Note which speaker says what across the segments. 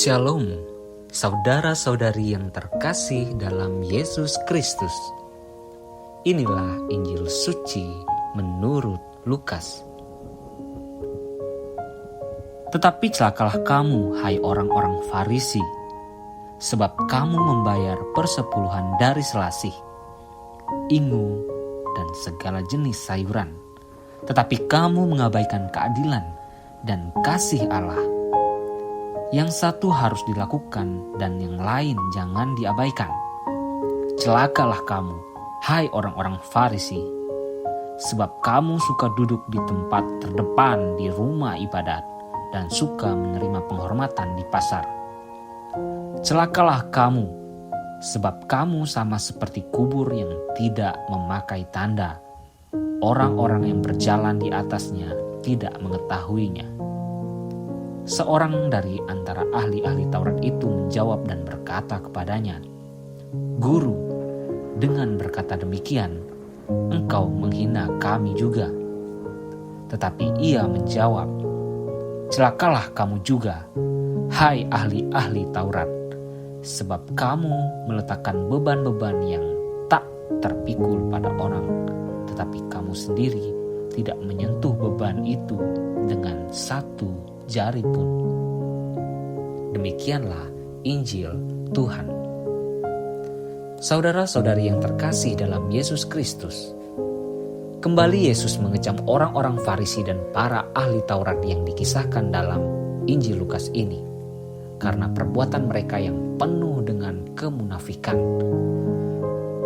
Speaker 1: Shalom, saudara-saudari yang terkasih dalam Yesus Kristus. Inilah Injil suci menurut Lukas. Tetapi celakalah kamu, hai orang-orang Farisi, sebab kamu membayar persepuluhan dari selasih, ingu, dan segala jenis sayuran. Tetapi kamu mengabaikan keadilan dan kasih Allah. Yang satu harus dilakukan dan yang lain jangan diabaikan. Celakalah kamu, hai orang-orang Farisi, sebab kamu suka duduk di tempat terdepan di rumah ibadat dan suka menerima penghormatan di pasar. Celakalah kamu, sebab kamu sama seperti kubur yang tidak memakai tanda. Orang-orang yang berjalan di atasnya tidak mengetahuinya. Seorang dari antara ahli-ahli Taurat itu menjawab dan berkata kepadanya, "Guru, dengan berkata demikian, engkau menghina kami juga." Tetapi ia menjawab, "Celakalah kamu juga, hai ahli-ahli Taurat, sebab kamu meletakkan beban-beban yang tak terpikul pada orang, tetapi kamu sendiri tidak menyentuh beban itu dengan satu jari pun." Demikianlah Injil Tuhan. Saudara-saudari yang terkasih dalam Yesus Kristus, kembali Yesus mengecam orang-orang Farisi dan para ahli Taurat yang dikisahkan dalam Injil Lukas ini karena perbuatan mereka yang penuh dengan kemunafikan.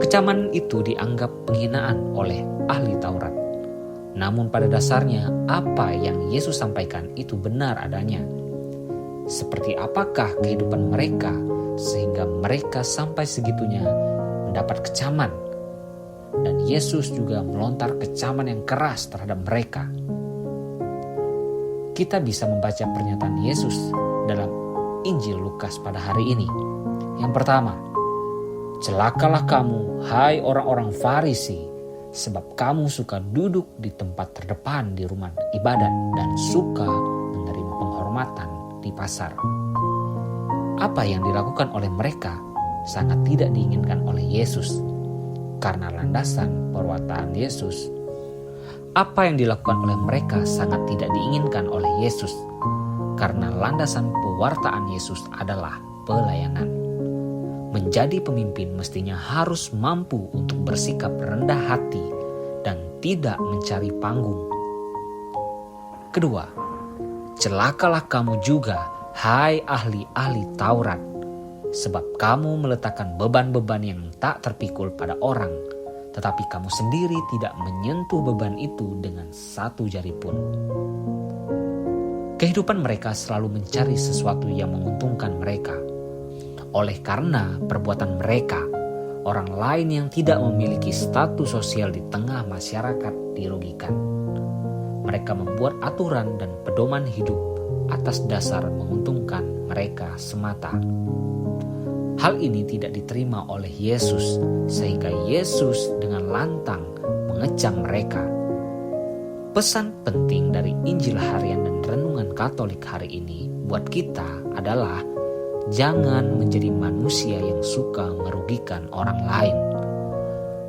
Speaker 1: Kecaman itu dianggap penghinaan oleh ahli Taurat. Namun pada dasarnya apa yang Yesus sampaikan itu benar adanya. Seperti apakah kehidupan mereka sehingga mereka sampai segitunya mendapat kecaman. Dan Yesus juga melontar kecaman yang keras terhadap mereka. Kita bisa membaca pernyataan Yesus dalam Injil Lukas pada hari ini. Yang pertama, celakalah kamu, hai orang-orang Farisi, sebab kamu suka duduk di tempat terdepan di rumah ibadat dan suka menerima penghormatan di pasar. Apa yang dilakukan oleh mereka sangat tidak diinginkan oleh Yesus karena landasan perbuatan Yesus. Apa yang dilakukan oleh mereka sangat tidak diinginkan oleh Yesus karena landasan pewartaan Yesus adalah pelayanan. Menjadi pemimpin mestinya harus mampu untuk bersikap rendah hati dan tidak mencari panggung. Kedua, celakalah kamu juga, hai ahli-ahli Taurat, sebab kamu meletakkan beban-beban yang tak terpikul pada orang, tetapi kamu sendiri tidak menyentuh beban itu dengan satu jari pun. Kehidupan mereka selalu mencari sesuatu yang menguntungkan mereka. Oleh karena perbuatan mereka, orang lain yang tidak memiliki status sosial di tengah masyarakat dirugikan. Mereka membuat aturan dan pedoman hidup atas dasar menguntungkan mereka semata. Hal ini tidak diterima oleh Yesus, sehingga Yesus dengan lantang mengecam mereka. Pesan penting dari Injil harian dan renungan Katolik hari ini buat kita adalah jangan menjadi manusia yang suka merugikan orang lain.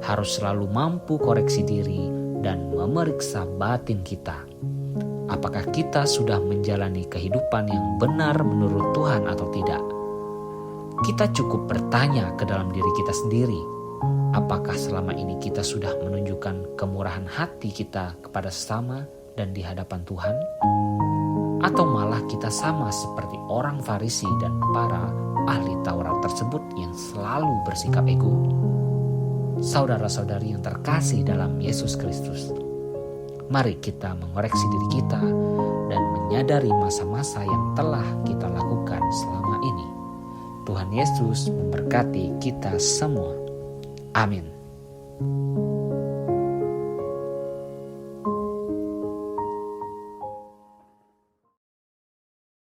Speaker 1: Harus selalu mampu koreksi diri dan memeriksa batin kita. Apakah kita sudah menjalani kehidupan yang benar menurut Tuhan atau tidak? Kita cukup bertanya ke dalam diri kita sendiri. Apakah selama ini kita sudah menunjukkan kemurahan hati kita kepada sesama dan di hadapan Tuhan? Atau malah kita sama seperti orang Farisi dan para ahli Taurat tersebut yang selalu bersikap ego? Saudara-saudari yang terkasih dalam Yesus Kristus, mari kita mengoreksi diri kita dan menyadari masa-masa yang telah kita lakukan selama ini. Tuhan Yesus memberkati kita semua. Amin.